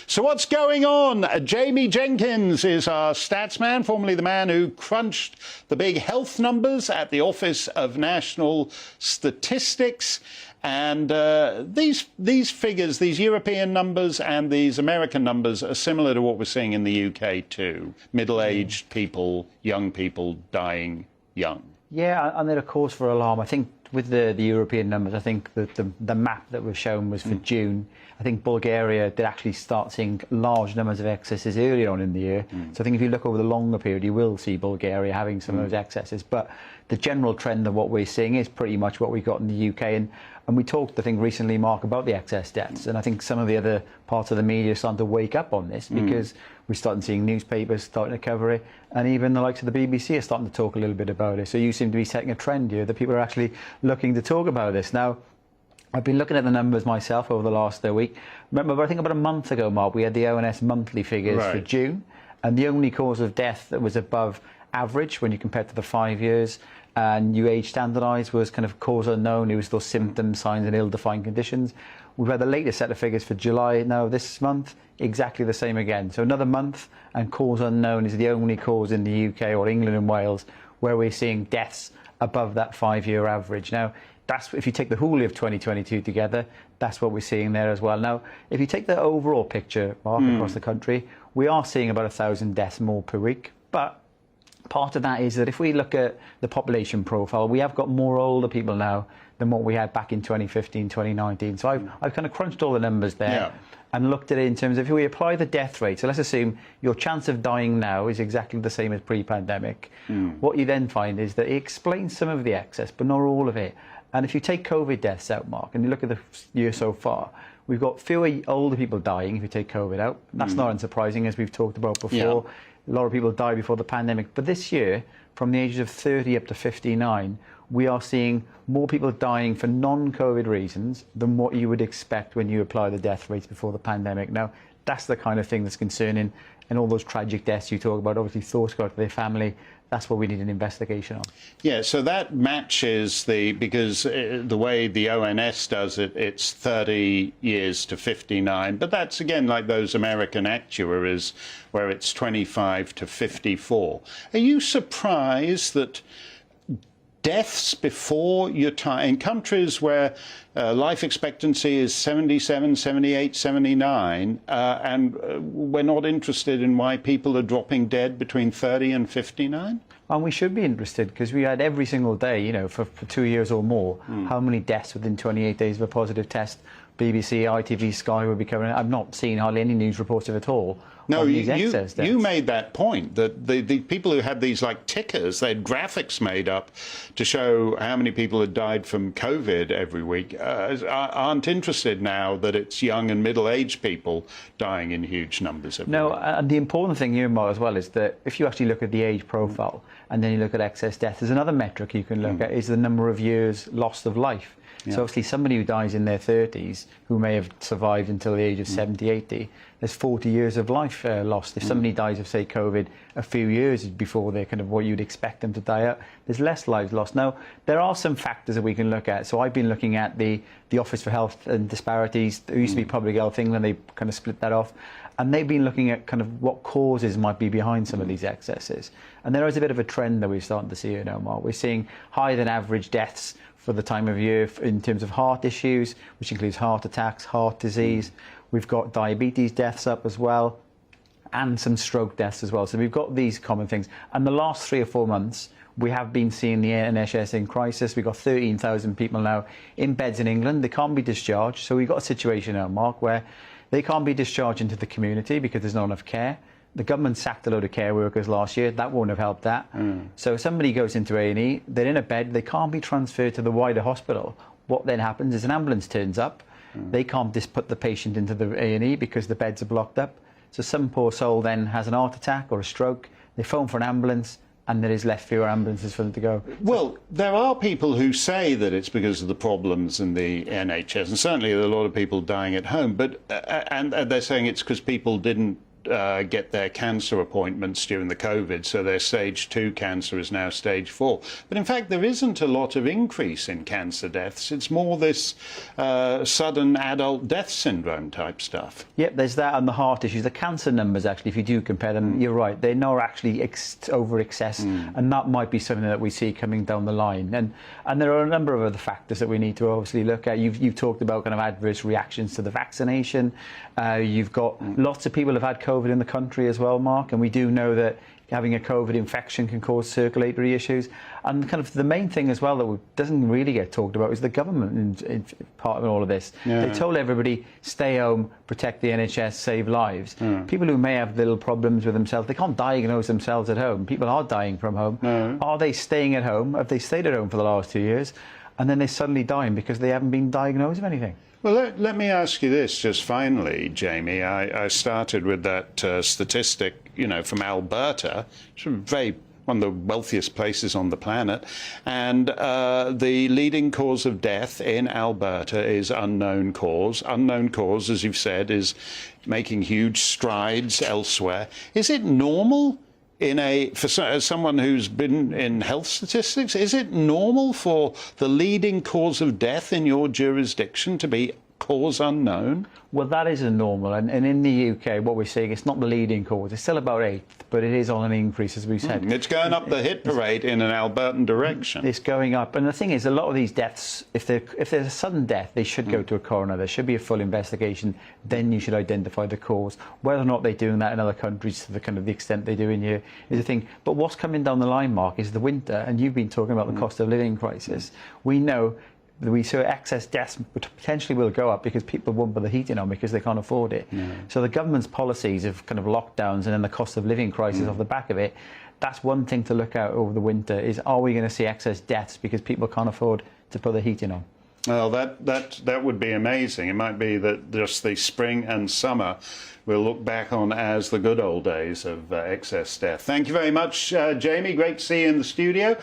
So what's going on? Jamie Jenkins is our stats man, formerly the man who crunched the big health numbers at the Office of National Statistics. And these figures, these European numbers and these American numbers are similar to what we're seeing in the UK too. Middle-aged people, young people dying young. Yeah, and they're a cause for alarm. I think with the European numbers, I think the map that was shown was for June. I think Bulgaria did actually start seeing large numbers of excesses earlier on in the year. So I think if you look over the longer period, you will see Bulgaria having some of those excesses. But the general trend of what we're seeing is pretty much what we got in the UK. And we talked, I think, recently, Mark, about the excess deaths. And I think some of the other parts of the media are starting to wake up on this because we're starting seeing newspapers starting to cover it. And even the likes of the BBC are starting to talk a little bit about it. So you seem to be setting a trend here that people are actually looking to talk about this. Now, I've been looking at the numbers myself over the last week. Remember, I think about a month ago, Mark, we had the ONS monthly figures for June. And the only cause of death that was above average when you compare it to the 5 years and new age standardised was kind of cause unknown. It was those symptoms, signs and ill-defined conditions. We've had the latest set of figures for July now this month, exactly the same again. So another month and cause unknown is the only cause in the UK or England and Wales where we're seeing deaths above that 5-year average. Now, that's if you take the whole of 2022 together, that's what we're seeing there as well. Now, if you take the overall picture, Mark, across the country, we are seeing about 1,000 deaths more per week. But part of that is that if we look at the population profile, we have got more older people now than what we had back in 2015, 2019. So I've kind of crunched all the numbers there and looked at it in terms of if we apply the death rate. So let's assume your chance of dying now is exactly the same as pre-pandemic. What you then find is that it explains some of the excess, but not all of it. And if you take COVID deaths out, Mark, and you look at the year so far, we've got fewer older people dying if you take COVID out. That's not unsurprising, as we've talked about before. A lot of people died before the pandemic. But this year, from the ages of 30 up to 59, we are seeing more people dying for non-COVID reasons than what you would expect when you apply the death rates before the pandemic. Now, that's the kind of thing that's concerning. And all those tragic deaths you talk about, obviously thoughts go to their family. That's what we need an investigation on. Yeah, so that matches because the way the ONS does it, it's 30 years to 59. But that's, again, like those American actuaries where it's 25 to 54. Are you surprised that deaths before your time, in countries where life expectancy is 77, 78, 79, and we're not interested in why people are dropping dead between 30 and 59? And we should be interested because we had every single day, you know, for 2 years or more, how many deaths within 28 days of a positive test. BBC, ITV, Sky will be covering it. I've not seen hardly any news reports of it at all. No, you made that point, that the people who had these like tickers, they had graphics made up to show how many people had died from COVID every week, aren't interested now that it's young and middle-aged people dying in huge numbers every week. And the important thing here, Mark, as well, is that if you actually look at the age profile and then you look at excess death, there's another metric you can look at, is the number of years lost of life. So obviously somebody who dies in their 30s, who may have survived until the age of 70, 80, there's 40 years of life lost. If somebody dies of, say, COVID a few years before they're kind of what you'd expect them to die out, there's less lives lost. Now, there are some factors that we can look at. So I've been looking at the Office for Health and Disparities. There used to be Public Health England, they kind of split that off. And they've been looking at kind of what causes might be behind some of these excesses. And there is a bit of a trend that we're starting to see here now, Mark. We're seeing higher than average deaths for the time of year in terms of heart issues, which includes heart attacks, heart disease. We've got diabetes deaths up as well, and some stroke deaths as well. So we've got these common things. And the last 3 or 4 months, we have been seeing the NHS in crisis. We've got 13,000 people now in beds in England. They can't be discharged. So we've got a situation now, Mark, where they can't be discharged into the community because there's not enough care. The government sacked a load of care workers last year. That won't have helped that. So if somebody goes into A&E, they're in a bed, they can't be transferred to the wider hospital. What then happens is an ambulance turns up. They can't just put the patient into the A&E because the beds are blocked up. So some poor soul then has an heart attack or a stroke. They phone for an ambulance, and there is left fewer ambulances for them to go. Well, there are people who say that it's because of the problems in the NHS, and certainly there are a lot of people dying at home, but and they're saying it's because people didn't get their cancer appointments during the COVID, so their stage 2 cancer is now stage 4. But in fact, there isn't a lot of increase in cancer deaths. It's more this sudden adult death syndrome type stuff. Yep, there's that and the heart issues. The cancer numbers, actually, if you do compare them, you're right, they're not actually over excess, and that might be something that we see coming down the line. And there are a number of other factors that we need to obviously look at. You've talked about kind of adverse reactions to the vaccination. You've got lots of people have had COVID in the country as well, Mark, and we do know that having a COVID infection can cause circulatory issues. And kind of the main thing as well that doesn't really get talked about is the government in part of all of this. Yeah. They told everybody, stay home, protect the NHS, save lives. People who may have little problems with themselves, they can't diagnose themselves at home. People are dying from home. Are they staying at home? Have they stayed at home for the last 2 years? And then they're suddenly dying because they haven't been diagnosed with anything. Well, let me ask you this just finally, Jamie. I started with that statistic, from Alberta, one of the wealthiest places on the planet, and the leading cause of death in Alberta is unknown cause. Unknown cause, as you've said, is making huge strides elsewhere. Is it normal? For someone who's been in health statistics, is it normal for the leading cause of death in your jurisdiction to be cause unknown? Well, that isn't normal. And in the UK, what we're seeing, it's not the leading cause. It's still about 8th, but it is on an increase, as we said. It's going up the hit parade in an Albertan direction. It's going up. And the thing is, a lot of these deaths, if there's a sudden death, they should go to a coroner. There should be a full investigation. Then you should identify the cause. Whether or not they're doing that in other countries to the kind of the extent they do in here is the thing. But what's coming down the line, Mark, is the winter. And you've been talking about the cost of living crisis. We know we saw excess deaths potentially will go up because people won't put the heating on because they can't afford it. So the government's policies of kind of lockdowns and then the cost of living crisis off the back of it, that's one thing to look at over the winter is, are we going to see excess deaths because people can't afford to put the heating on? Well, that would be amazing. It might be that just the spring and summer we'll look back on as the good old days of excess death. Thank you very much, Jamie. Great to see you in the studio.